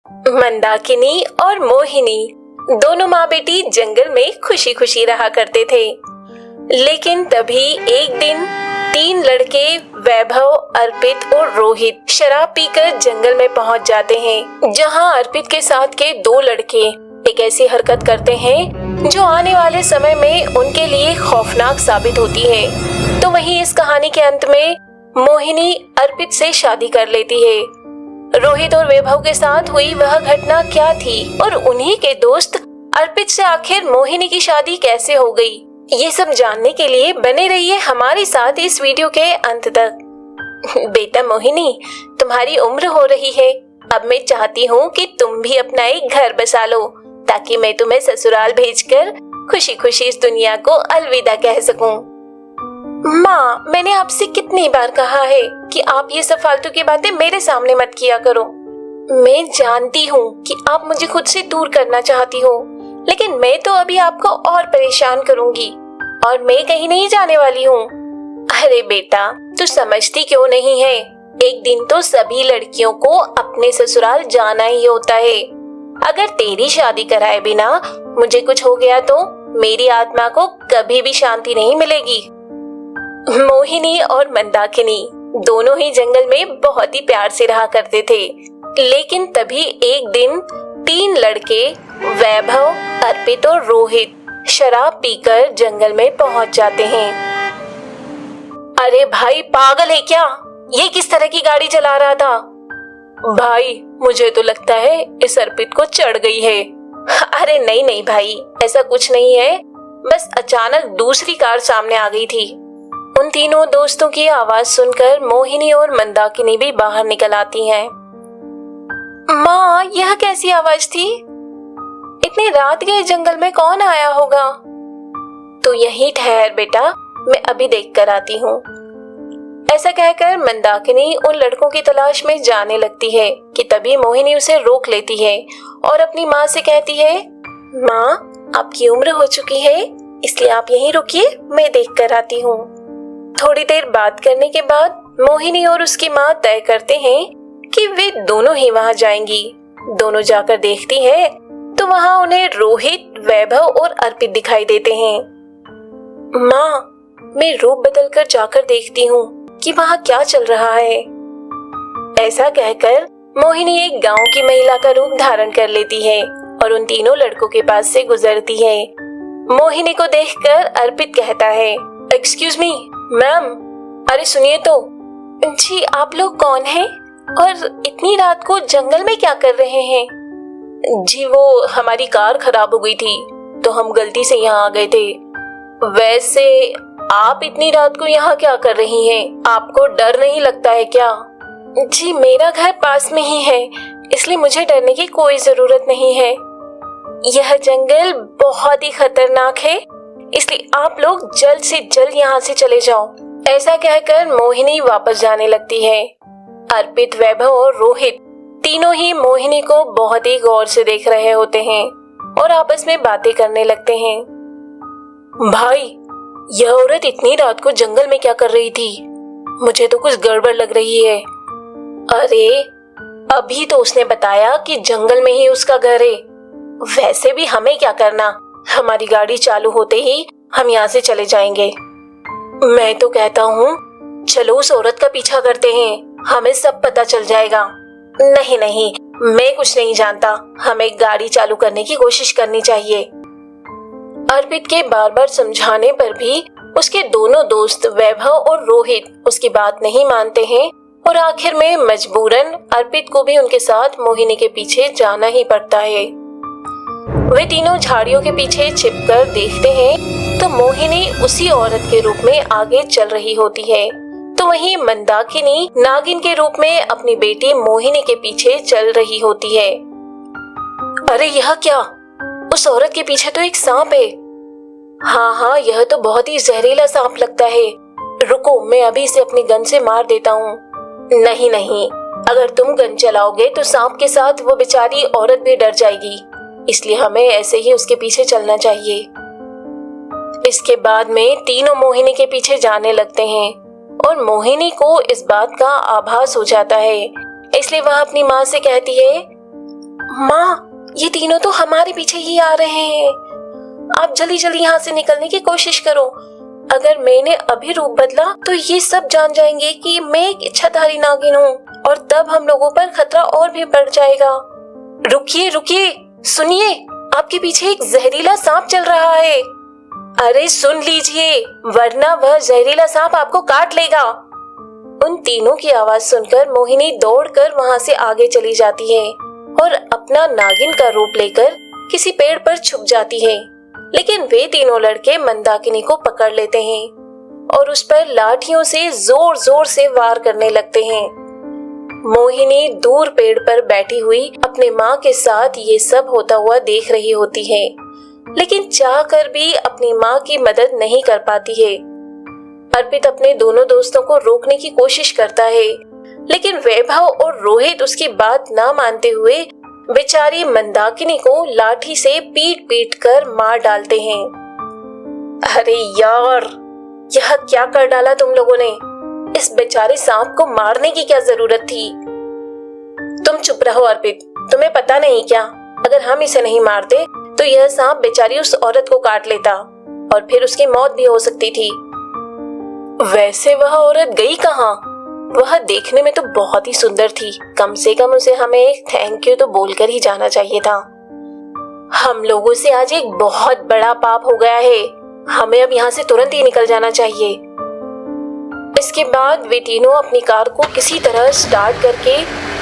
मंदाकिनी और मोहिनी दोनों माँ बेटी जंगल में खुशी खुशी रहा करते थे। लेकिन तभी एक दिन तीन लड़के वैभव, अर्पित और रोहित शराब पीकर जंगल में पहुंच जाते हैं, जहां अर्पित के साथ के दो लड़के एक ऐसी हरकत करते हैं जो आने वाले समय में उनके लिए खौफनाक साबित होती है। तो वहीं इस कहानी के अंत में मोहिनी अर्पित से शादी कर लेती है। रोहित और वैभव के साथ हुई वह घटना क्या थी और उन्हीं के दोस्त अर्पित से आखिर मोहिनी की शादी कैसे हो गई, ये सब जानने के लिए बने रहिए हमारे साथ इस वीडियो के अंत तक। बेटा मोहिनी, तुम्हारी उम्र हो रही है। अब मैं चाहती हूँ कि तुम भी अपना एक घर बसा लो, ताकि मैं तुम्हें ससुराल भेजकर खुशी खुशी इस दुनिया को अलविदा कह सकूं। माँ, मैंने आपसे कितनी बार कहा है कि आप ये सब फालतू की बातें मेरे सामने मत किया करो। मैं जानती हूँ कि आप मुझे खुद से दूर करना चाहती हो, लेकिन मैं तो अभी आपको और परेशान करूंगी और मैं कहीं नहीं जाने वाली हूँ। अरे बेटा, तू समझती क्यों नहीं है? एक दिन तो सभी लड़कियों को अपने ससुराल जाना ही होता है। अगर तेरी शादी कराए बिना मुझे कुछ हो गया तो मेरी आत्मा को कभी भी शांति नहीं मिलेगी। मोहिनी और मंदाकिनी दोनों ही जंगल में बहुत ही प्यार से रहा करते थे। लेकिन तभी एक दिन तीन लड़के वैभव, अर्पित और रोहित शराब पीकर जंगल में पहुंच जाते हैं। अरे भाई, पागल है क्या? ये किस तरह की गाड़ी चला रहा था? भाई, मुझे तो लगता है इस अर्पित को चढ़ गई है। अरे नहीं नहीं भाई, ऐसा कुछ नहीं है, बस अचानक दूसरी कार सामने आ गई थी। उन तीनों दोस्तों की आवाज सुनकर मोहिनी और मंदाकिनी भी बाहर निकल आती हैं। माँ, यह कैसी आवाज थी? इतनी रात गए जंगल में कौन आया होगा? तो यहीं ठहर बेटा, मैं अभी देख कर आती हूँ। ऐसा कहकर मंदाकिनी उन लड़कों की तलाश में जाने लगती है कि तभी मोहिनी उसे रोक लेती है और अपनी माँ से कहती है, माँ, आपकी उम्र हो चुकी है, इसलिए आप यहीं रुकिए, मैं देख कर आती हूँ। थोड़ी देर बात करने के बाद मोहिनी और उसकी माँ तय करते हैं कि वे दोनों ही वहां जाएंगी। दोनों जाकर देखती हैं तो वहां उन्हें रोहित, वैभव और अर्पित दिखाई देते हैं। माँ, मैं रूप बदलकर जाकर देखती हूँ कि वहां क्या चल रहा है। ऐसा कहकर मोहिनी एक गांव की महिला का रूप धारण कर लेती है और उन तीनों लड़कों के पास से गुजरती है। मोहिनी को देखकर अर्पित कहता है, एक्सक्यूज मी मैम, अरे सुनिए तो। जी, आप लोग कौन हैं और इतनी रात को जंगल में क्या कर रहे हैं? जी, वो हमारी कार खराब हो गई थी तो हम गलती से यहाँ आ गए थे। वैसे आप इतनी रात को यहाँ क्या कर रही हैं? आपको डर नहीं लगता है क्या? जी, मेरा घर पास में ही है, इसलिए मुझे डरने की कोई जरूरत नहीं है। यह जंगल बहुत ही खतरनाक है, इसलिए आप लोग जल्द से जल्द यहाँ से चले जाओ। ऐसा कहकर मोहिनी वापस जाने लगती है। अर्पित, वैभव और रोहित तीनों ही मोहिनी को बहुत ही गौर से देख रहे होते हैं और आपस में बातें करने लगते हैं। भाई, यह औरत इतनी रात को जंगल में क्या कर रही थी? मुझे तो कुछ गड़बड़ लग रही है। अरे, अभी तो उसने बताया कि जंगल में ही उसका घर है। वैसे भी हमें क्या करना, हमारी गाड़ी चालू होते ही हम यहाँ से चले जाएंगे। मैं तो कहता हूँ चलो उस औरत का पीछा करते हैं, हमें सब पता चल जाएगा। नहीं नहीं, मैं कुछ नहीं जानता, हमें गाड़ी चालू करने की कोशिश करनी चाहिए। अर्पित के बार बार समझाने पर भी उसके दोनों दोस्त वैभव और रोहित उसकी बात नहीं मानते हैं और आखिर में मजबूरन अर्पित को भी उनके साथ मोहिनी के पीछे जाना ही पड़ता है। वे तीनों झाड़ियों के पीछे छिपकर देखते हैं तो मोहिनी उसी औरत के रूप में आगे चल रही होती है, तो वहीं मंदाकिनी नागिन के रूप में अपनी बेटी मोहिनी के पीछे चल रही होती है। अरे यह क्या? उस औरत के पीछे तो एक सांप है। हाँ, यह तो बहुत ही जहरीला सांप लगता है। रुको, मैं अभी इसे अपनी गन से मार देता हूँ। नहीं नहीं, अगर तुम गन चलाओगे तो सांप के साथ वो बेचारी औरत भी डर जाएगी, इसलिए हमें ऐसे ही उसके पीछे चलना चाहिए। इसके बाद में तीनों मोहिनी के पीछे जाने लगते हैं और मोहिनी को इस बात का आभास हो जाता है, इसलिए वह अपनी माँ से कहती है, माँ, ये तीनों तो हमारे पीछे ही आ रहे हैं। आप जल्दी जल्दी यहाँ से निकलने की कोशिश करो। अगर मैंने अभी रूप बदला तो ये सब जान जाएंगे कि मैं एक इच्छाधारी नागिन हूँ, और तब हम लोगों पर खतरा और भी बढ़ जाएगा। रुकिए रुकिए, सुनिए, आपके पीछे एक जहरीला सांप चल रहा है। अरे सुन लीजिए, वरना वह जहरीला सांप आपको काट लेगा। उन तीनों की आवाज सुनकर मोहिनी दौड़कर वहां से आगे चली जाती है और अपना नागिन का रूप लेकर किसी पेड़ पर छुप जाती है। लेकिन वे तीनों लड़के मंदाकिनी को पकड़ लेते हैं और उस पर लाठियों से जोर जोर से वार करने लगते हैं। मोहिनी दूर पेड़ पर बैठी हुई अपने माँ के साथ ये सब होता हुआ देख रही होती है, लेकिन चाहकर भी अपनी माँ की मदद नहीं कर पाती है। अर्पित अपने दोनों दोस्तों को रोकने की कोशिश करता है, लेकिन वैभव और रोहित उसकी बात ना मानते हुए बेचारी मंदाकिनी को लाठी से पीट पीट कर मार डालते हैं। अरे यार, यह क्या कर डाला तुम लोगों ने? इस बेचारे सांप को मारने की क्या जरूरत थी? तुम चुप रहो अर्पित, तुम्हें पता नहीं क्या, अगर हम इसे नहीं मारते तो यह सांप बेचारी उस औरत को काट लेता और फिर उसकी मौत भी हो सकती थी। वैसे वह औरत गई कहाँ? वह देखने में तो बहुत ही सुंदर थी, कम से कम उसे हमें एक थैंक यू तो बोलकर ही जाना चाहिए था। हम लोगों से आज एक बहुत बड़ा पाप हो गया है, हमें अब यहाँ से तुरंत ही निकल जाना चाहिए। इसके बाद वे तीनों अपनी कार को किसी तरह स्टार्ट करके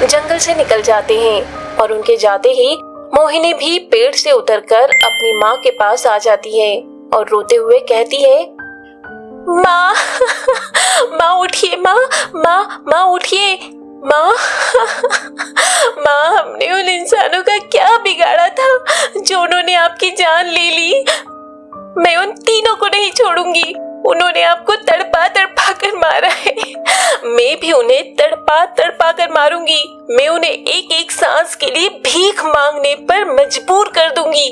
जंगल से निकल जाते हैं और उनके जाते ही मोहिनी भी पेड़ से उतरकर अपनी माँ के पास आ जाती है और रोते हुए कहती है, माँ माँ उठिए, माँ उठिए, माँ माँ, हमने उन इंसानों का क्या बिगाड़ा था जो उन्होंने आपकी जान ले ली। मैं उन तीनों को नहीं छोड़ूंगी, उन्होंने आपको तड़पा तड़पा कर मारा है, मैं भी उन्हें तड़पा तड़पा कर मारूंगी। मैं उन्हें एक एक सांस के लिए भीख मांगने पर मजबूर कर दूंगी।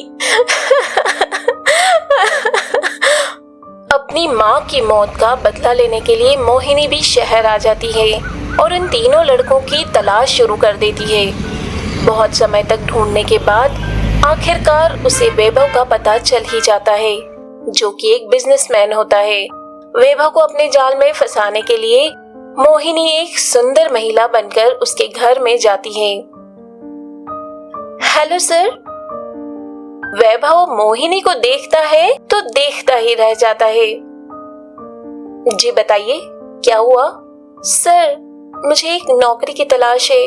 अपनी माँ की मौत का बदला लेने के लिए मोहिनी भी शहर आ जाती है और उन तीनों लड़कों की तलाश शुरू कर देती है। बहुत समय तक ढूंढने के बाद आखिरकार उसे वैभव का पता चल ही जाता है, जो कि एक बिजनेसमैन होता है। वैभव को अपने जाल में फंसाने के लिए मोहिनी एक सुंदर महिला बनकर उसके घर में जाती है। Hello sir. वैभव मोहिनी को देखता है तो देखता ही रह जाता है। जी बताइए, क्या हुआ? सर, मुझे एक नौकरी की तलाश है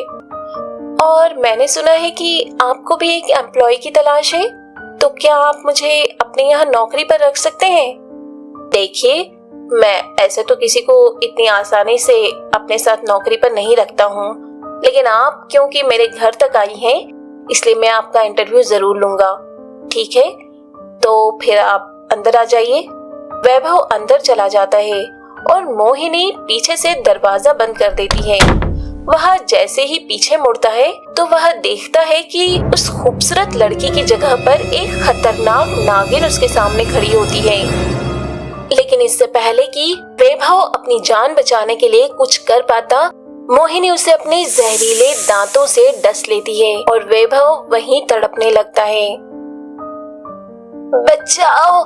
और मैंने सुना है कि आपको भी एक एम्प्लॉय की तलाश है, तो क्या आप मुझे अपने यहाँ नौकरी पर रख सकते हैं? देखिए, मैं ऐसे तो किसी को इतनी आसानी से अपने साथ नौकरी पर नहीं रखता हूँ, लेकिन आप क्योंकि मेरे घर तक आई हैं, इसलिए मैं आपका इंटरव्यू जरूर लूंगा। ठीक है, तो फिर आप अंदर आ जाइए। वैभव अंदर चला जाता है और मोहिनी पीछे से दरवाजा बंद कर देती है। वह जैसे ही पीछे मुड़ता है तो वह देखता है कि उस खूबसूरत लड़की की जगह पर एक खतरनाक नागिन उसके सामने खड़ी होती है। लेकिन इससे पहले कि वैभव अपनी जान बचाने के लिए कुछ कर पाता, मोहिनी उसे अपने जहरीले दांतों से डस लेती है और वैभव वहीं तड़पने लगता है। बचाओ,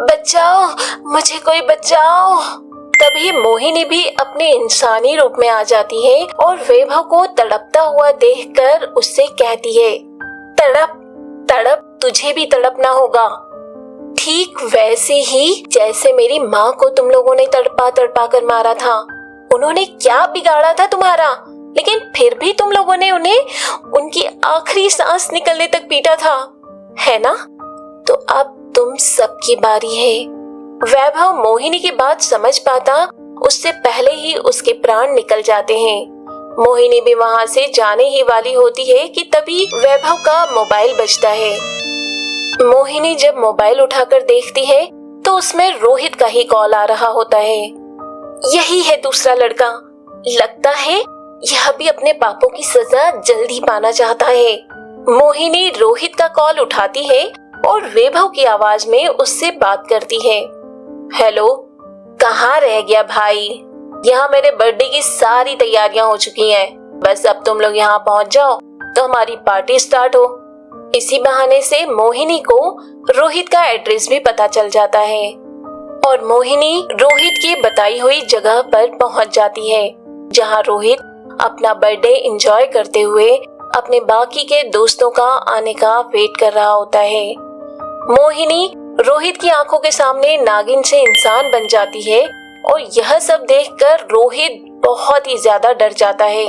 बचाओ, मुझे कोई बचाओ। तभी मोहिनी भी अपने इंसानी रूप में आ जाती है और वैभव को तड़पता हुआ देखकर उससे कहती है, तड़प तड़प, तुझे भी तड़पना होगा, ठीक वैसे ही जैसे मेरी माँ को तुम लोगों ने तड़पा तड़पा कर मारा था। उन्होंने क्या बिगाड़ा था तुम्हारा, लेकिन फिर भी तुम लोगों ने उन्हें उनकी आखिरी सांस निकलने तक पीटा था, है ना? तो अब तुम सबकी बारी है। वैभव मोहिनी की बात समझ पाता उससे पहले ही उसके प्राण निकल जाते हैं। मोहिनी भी वहां से जाने ही वाली होती है कि तभी वैभव का मोबाइल बजता है। मोहिनी जब मोबाइल उठाकर देखती है तो उसमें रोहित का ही कॉल आ रहा होता है। यही है दूसरा लड़का, लगता है यह भी अपने पापों की सजा जल्दी पाना चाहता है। मोहिनी रोहित का कॉल उठाती है और वैभव की आवाज में उससे बात करती है। हेलो, कहाँ रह गया भाई? यहाँ मेरे बर्थडे की सारी तैयारियां हो चुकी हैं, बस अब तुम लोग यहाँ पहुंच जाओ, तो हमारी पार्टी स्टार्ट हो। इसी बहाने से मोहिनी को रोहित का एड्रेस भी पता चल जाता है और मोहिनी रोहित की बताई हुई जगह पर पहुंच जाती है, जहां रोहित अपना बर्थडे एंजॉय करते हुए अपने बाकी के दोस्तों का आने का वेट कर रहा होता है। मोहिनी रोहित की आंखों के सामने नागिन से इंसान बन जाती है और यह सब देखकर रोहित बहुत ही ज्यादा डर जाता है।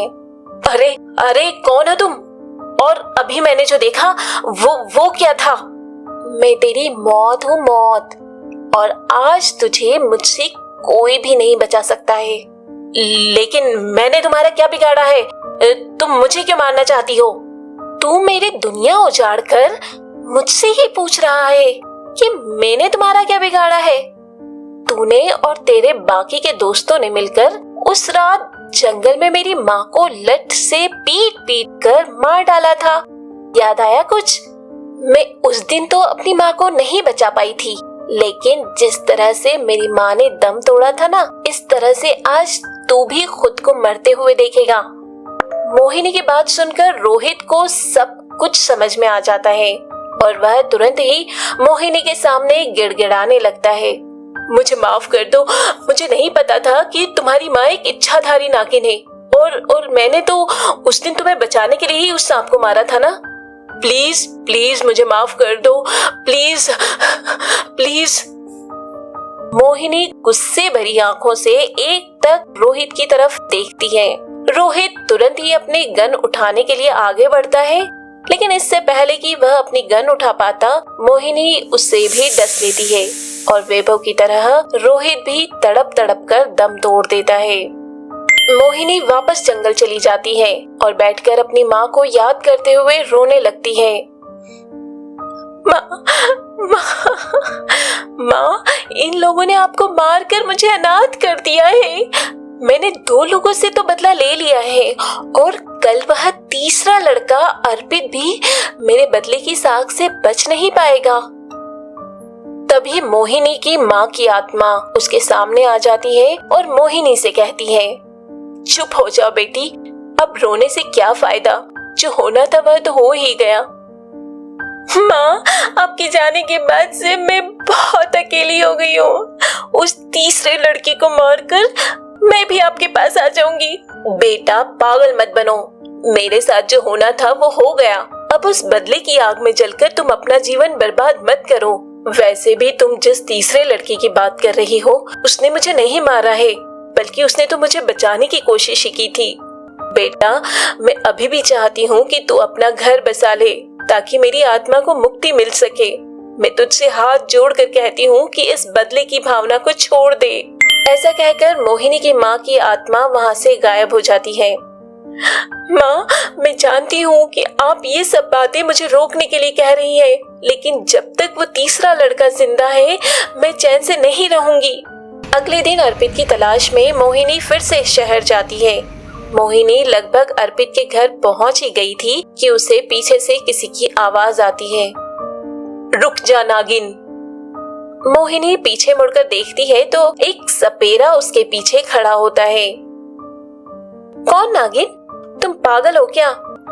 अरे अरे कौन हो तुम? और अभी मैंने जो देखा वो क्या था? मैं तेरी मौत हूँ, मौत, और आज तुझे मुझसे कोई भी नहीं बचा सकता है। लेकिन मैंने तुम्हारा क्या बिगाड़ा है? तुम मुझे क्यों मारना चाहती हो? तू मेरी दुनिया उजाड़ कर मुझसे ही पूछ रहा है कि मैंने तुम्हारा क्या बिगाड़ा है? तूने और तेरे बाकी के दोस्तों ने मिलकर उस रात जंगल में मेरी माँ को लठ से पीट पीट कर मार डाला था। याद आया कुछ? मैं उस दिन तो अपनी माँ को नहीं बचा पाई थी, लेकिन जिस तरह से मेरी माँ ने दम तोड़ा था ना, इस तरह से आज तू भी खुद को मरते हुए देखेगा। मोहिनी की बात सुनकर रोहित को सब कुछ समझ में आ जाता है और वह तुरंत ही मोहिनी के सामने गिड़गिड़ाने लगता है। मुझे माफ कर दो, मुझे नहीं पता था कि तुम्हारी माँ एक इच्छाधारी नागिन है और मैंने तो उस दिन तुम्हें बचाने के लिए ही उस सांप को मारा था ना। प्लीज प्लीज मुझे माफ कर दो, प्लीज प्लीज। मोहिनी गुस्से भरी आंखों से एकटक रोहित की तरफ देखती है। रोहित तुरंत ही अपनी गन उठाने के लिए आगे बढ़ता है, लेकिन इससे पहले कि वह अपनी गन उठा पाता, मोहिनी उससे भी डस लेती है और वैभव की तरह रोहित भी तड़प तड़प कर दम तोड़ देता है। मोहिनी वापस जंगल चली जाती है और बैठकर अपनी माँ को याद करते हुए रोने लगती है। माँ, इन लोगों ने आपको मारकर मुझे अनाथ कर दिया है। मैंने 2 लोगों से तो बदला ले लिया है और कल वह तीसरा लड़का अर्पित भी मेरे बदले की साग से बच नहीं पाएगा। तभी मोहिनी की माँ की आत्मा उसके सामने आ जाती है और मोहिनी से कहती है, चुप हो जाओ बेटी, अब रोने से क्या फायदा, जो होना था वह तो हो ही गया। माँ, आपके जाने के बाद से मैं बहुत अकेली हो गई हूँ। उस तीसरे लड़की को मारकर मैं भी आपके पास आ जाऊंगी। बेटा पागल मत बनो, मेरे साथ जो होना था वो हो गया। अब उस बदले की आग में जलकर तुम अपना जीवन बर्बाद मत करो। वैसे भी तुम जिस तीसरे लड़की की बात कर रही हो, उसने मुझे नहीं मारा है, बल्कि उसने तो मुझे बचाने की कोशिश ही की थी। बेटा, मैं अभी भी चाहती हूँ कि तू अपना घर बसा ले, ताकि मेरी आत्मा को मुक्ति मिल सके। मैं तुझसे हाथ जोड़कर कहती हूँ कि इस बदले की भावना को छोड़ दे। ऐसा कहकर मोहिनी की माँ की आत्मा वहाँ से गायब हो जाती है। माँ, मैं जानती हूँ कि आप ये सब बातें मुझे रोकने के लिए कह रही हैं, लेकिन जब तक वो तीसरा लड़का जिंदा है, मैं चैन से नहीं रहूंगी। अगले दिन अर्पित की तलाश में मोहिनी फिर से शहर जाती है। मोहिनी लगभग अर्पित के घर पहुंच ही गई थी कि उसे पीछे से किसी की आवाज आती है। रुक जा नागिन। मोहिनी पीछे मुड़कर देखती है तो एक सपेरा उसके पीछे खड़ा होता है। कौन नागिन? तुम पागल हो क्या?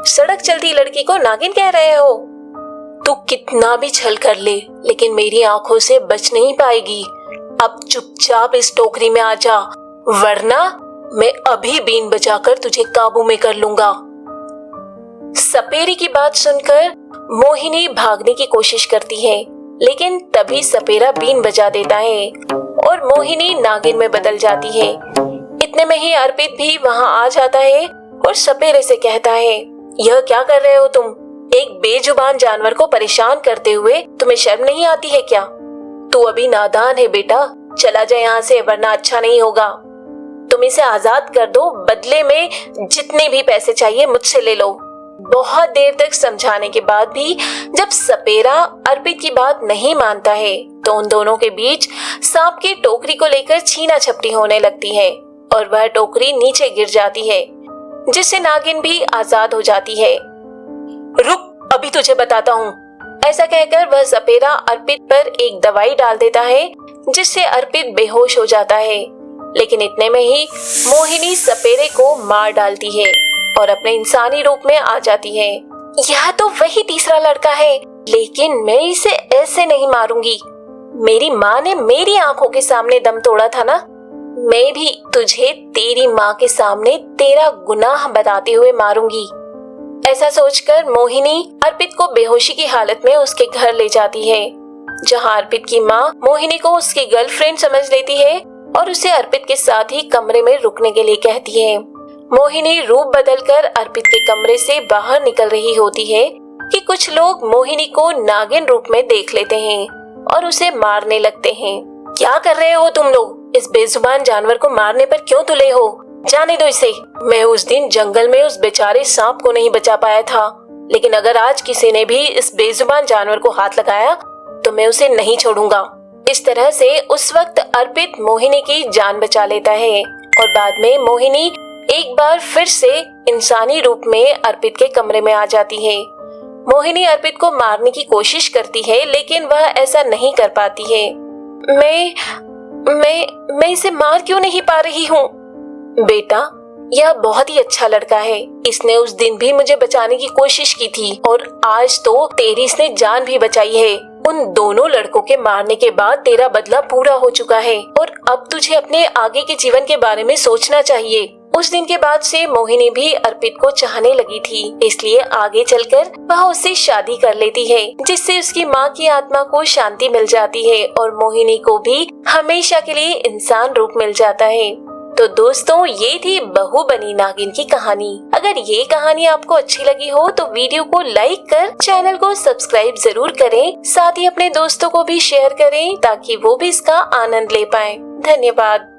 सड़क चलती लड़की को नागिन कह रहे हो? तू कितना भी छल कर ले, लेकिन मेरी आंखों से बच नहीं पाएगी। अब चुपचाप इस टोकरी में आ जा, वरना मैं अभी बीन बजाकर तुझे काबू में कर लूंगा। सपेरे की बात सुनकर मोहिनी भागने की कोशिश करती है, लेकिन तभी सपेरा बीन बजा देता है और मोहिनी नागिन में बदल जाती है। इतने में ही अर्पित भी वहां आ जाता है और सपेरे से कहता है, यह क्या कर रहे हो तुम? एक बेजुबान जानवर को परेशान करते हुए तुम्हें शर्म नहीं आती है क्या? तू अभी नादान है बेटा, चला जा यहाँ से, वरना अच्छा नहीं होगा। तुम इसे आजाद कर दो, बदले में जितने भी पैसे चाहिए मुझसे ले लो। बहुत देर तक समझाने के बाद भी जब सपेरा अर्पित की बात नहीं मानता है, तो उन दोनों के बीच सांप की टोकरी को लेकर छीना झपटी होने लगती है और वह टोकरी नीचे गिर जाती है, जिससे नागिन भी आजाद हो जाती है। रुक, अभी तुझे बताता हूँ। ऐसा कहकर वह सपेरा अर्पित पर एक दवाई डाल देता है, जिससे अर्पित बेहोश हो जाता है। लेकिन इतने में ही मोहिनी सपेरे को मार डालती है और अपने इंसानी रूप में आ जाती है। यह तो वही तीसरा लड़का है, लेकिन मैं इसे ऐसे नहीं मारूंगी। मेरी माँ ने मेरी आंखों के सामने दम तोड़ा था ना, मैं भी तुझे तेरी माँ के सामने तेरा गुनाह बताते हुए मारूंगी। ऐसा सोचकर मोहिनी अर्पित को बेहोशी की हालत में उसके घर ले जाती है, जहाँ अर्पित की माँ मोहिनी को उसकी गर्लफ्रेंड समझ लेती है और उसे अर्पित के साथ ही कमरे में रुकने के लिए कहती है। मोहिनी रूप बदलकर अर्पित के कमरे से बाहर निकल रही होती है कि कुछ लोग मोहिनी को नागिन रूप में देख लेते हैं और उसे मारने लगते हैं। क्या कर रहे हो तुम लोग? इस बेजुबान जानवर को मारने पर क्यों तुले हो? जाने दो इसे। मैं उस दिन जंगल में उस बेचारे सांप को नहीं बचा पाया था, लेकिन अगर आज किसी ने भी इस बेजुबान जानवर को हाथ लगाया तो मैं उसे नहीं छोड़ूंगा। इस तरह से उस वक्त अर्पित मोहिनी की जान बचा लेता है और बाद में मोहिनी एक बार फिर से इंसानी रूप में अर्पित के कमरे में आ जाती है। मोहिनी अर्पित को मारने की कोशिश करती है, लेकिन वह ऐसा नहीं कर पाती है। मैं इसे मार क्यों नहीं पा रही हूँ? बेटा, यह बहुत ही अच्छा लड़का है। इसने उस दिन भी मुझे बचाने की कोशिश की थी और आज तो तेरी इसने जान भी बचाई है। उन दोनों लड़कों के मारने के बाद तेरा बदला पूरा हो चुका है और अब तुझे अपने आगे के जीवन के बारे में सोचना चाहिए। उस दिन के बाद से मोहिनी भी अर्पित को चाहने लगी थी, इसलिए आगे चलकर वह उससे शादी कर लेती है, जिससे उसकी माँ की आत्मा को शांति मिल जाती है और मोहिनी को भी हमेशा के लिए इंसान रूप मिल जाता है। तो दोस्तों, ये थी बहू बनी नागिन की कहानी। अगर ये कहानी आपको अच्छी लगी हो तो वीडियो को लाइक कर चैनल को सब्सक्राइब जरूर करें, साथ ही अपने दोस्तों को भी शेयर करें ताकि वो भी इसका आनंद ले पाएं। धन्यवाद।